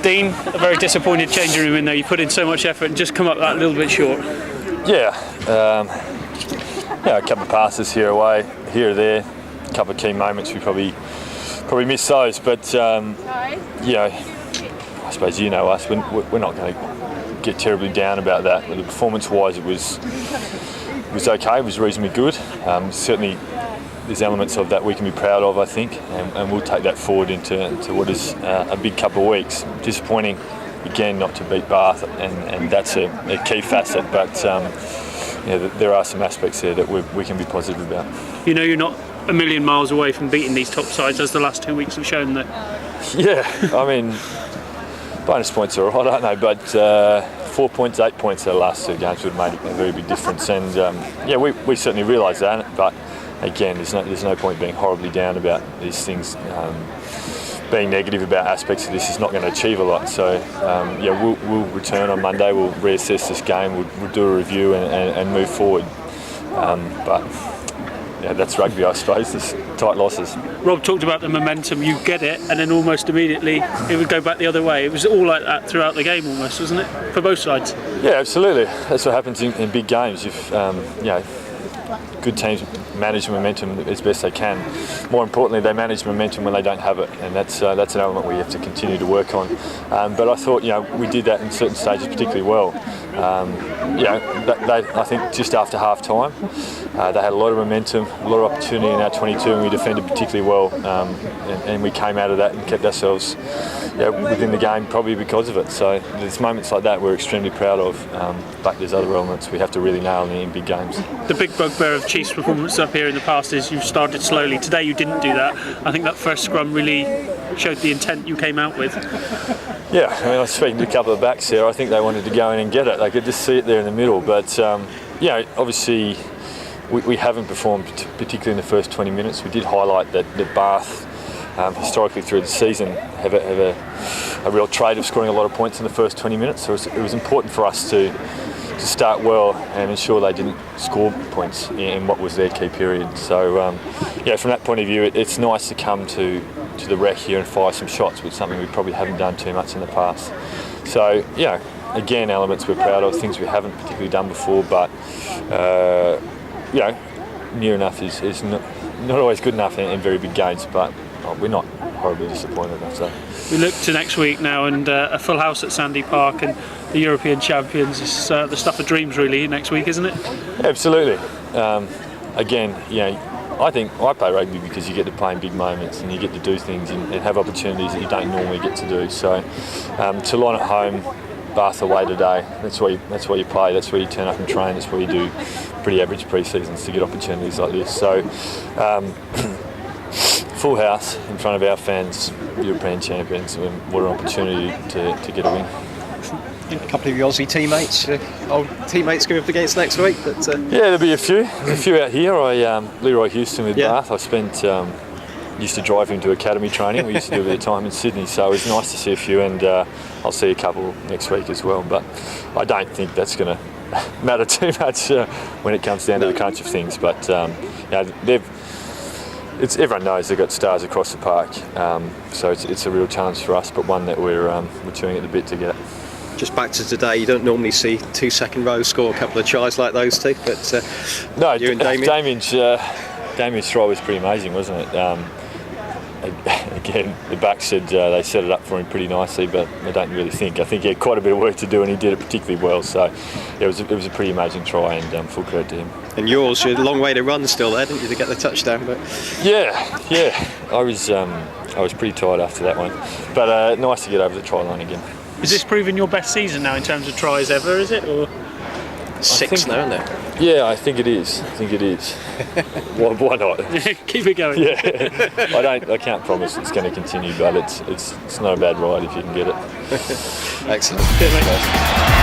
Dean, a very disappointed changing room in there. You put in so much effort and just come up that little bit short. Yeah, a couple of passes here or there, a couple of key moments. We probably missed those, but I suppose you know us. We're not going to get terribly down about that. The performance-wise, it was okay. It was reasonably good. Certainly, there's elements of that we can be proud of, I think, and we'll take that forward into what is a big couple of weeks. Disappointing, again, not to beat Bath, and that's a key facet, but there are some aspects there that we can be positive about. You know, you're not a million miles away from beating these top sides, as the last 2 weeks have shown there. Yeah, I mean, bonus points are all right, aren't they? But 4 points, 8 points in the last 2 games would have made a very big difference, and we certainly realise that, but again, there's no point being horribly down about these things. Being negative about aspects of this is not going to achieve a lot. So we'll return on Monday. We'll reassess this game. We'll do a review and move forward. But that's rugby, I suppose. There's tight losses. Rob talked about the momentum. You get it, and then almost immediately it would go back the other way. It was all like that throughout the game, almost, wasn't it, for both sides? Yeah, absolutely. That's what happens in big games. If good teams manage momentum as best they can. More importantly, they manage momentum when they don't have it, and that's an element we have to continue to work on. But I thought we did that in certain stages particularly well. I think just after half time, they had a lot of momentum, a lot of opportunity in our 22, and we defended particularly well. And we came out of that and kept ourselves within the game, probably because of it. So there's moments like that we're extremely proud of. But there's other elements we have to really nail in big games. The big bugbear of Chiefs' performance up here in the past is you've started slowly. Today you didn't do that. I think that first scrum really showed the intent you came out with. Yeah, I was speaking to a couple of backs there. I think they wanted to go in and get it. They could just see it there in the middle. But obviously we haven't performed particularly in the first 20 minutes. We did highlight that Bath historically through the season have a real trade of scoring a lot of points in the first 20 minutes. So it was important for us to start well and ensure they didn't score points in what was their key period. So from that point of view, it's nice to come to the rec here and fire some shots, which is something we probably haven't done too much in the past. So again, elements we're proud of, things we haven't particularly done before, but near enough is not always good enough in very big games, but we're not horribly disappointed, I'd say. We look to next week now, and a full house at Sandy Park, and the European champions. It's the stuff of dreams, really, next week, isn't it? Absolutely. Again, I think I play rugby because you get to play in big moments and you get to do things and have opportunities that you don't normally get to do. So, Toulon at home, Bath away today. That's where you play. That's where you turn up and train. That's where you do pretty average pre-seasons to get opportunities like this. So, full house in front of our fans, European champions, and what an opportunity to get a win. A couple of your Aussie teammates, old teammates going up against next week. But there'll be a few. There's a few out here. Leroy Houston with Bath. I used to drive him to academy training. We used to do a bit of time in Sydney, so it was nice to see a few, and I'll see a couple next week as well. But I don't think that's going to matter too much when it comes down to the crunch of things. But everyone knows they've got stars across the park, so it's a real challenge for us, but one that we're chewing at the bit to get. Just back to today, you don't normally see 2 second rows score a couple of tries like those two, but no, you and Damien. Damien's try was pretty amazing, wasn't it? Again, the back said they set it up for him pretty nicely, but I don't really think. I think he had quite a bit of work to do, and he did it particularly well. So it was a pretty amazing try, and full credit to him. And yours, you had a long way to run still there, didn't you, to get the touchdown? But yeah, I was pretty tired after that one, but nice to get over the try line again. Is this proving your best season now in terms of tries ever, is it? Or 6 now, isn't it? Yeah, I think it is. Why not? Keep it going. Yeah, I can't promise it's going to continue, but it's not a bad ride if you can get it. Excellent. Good, mate.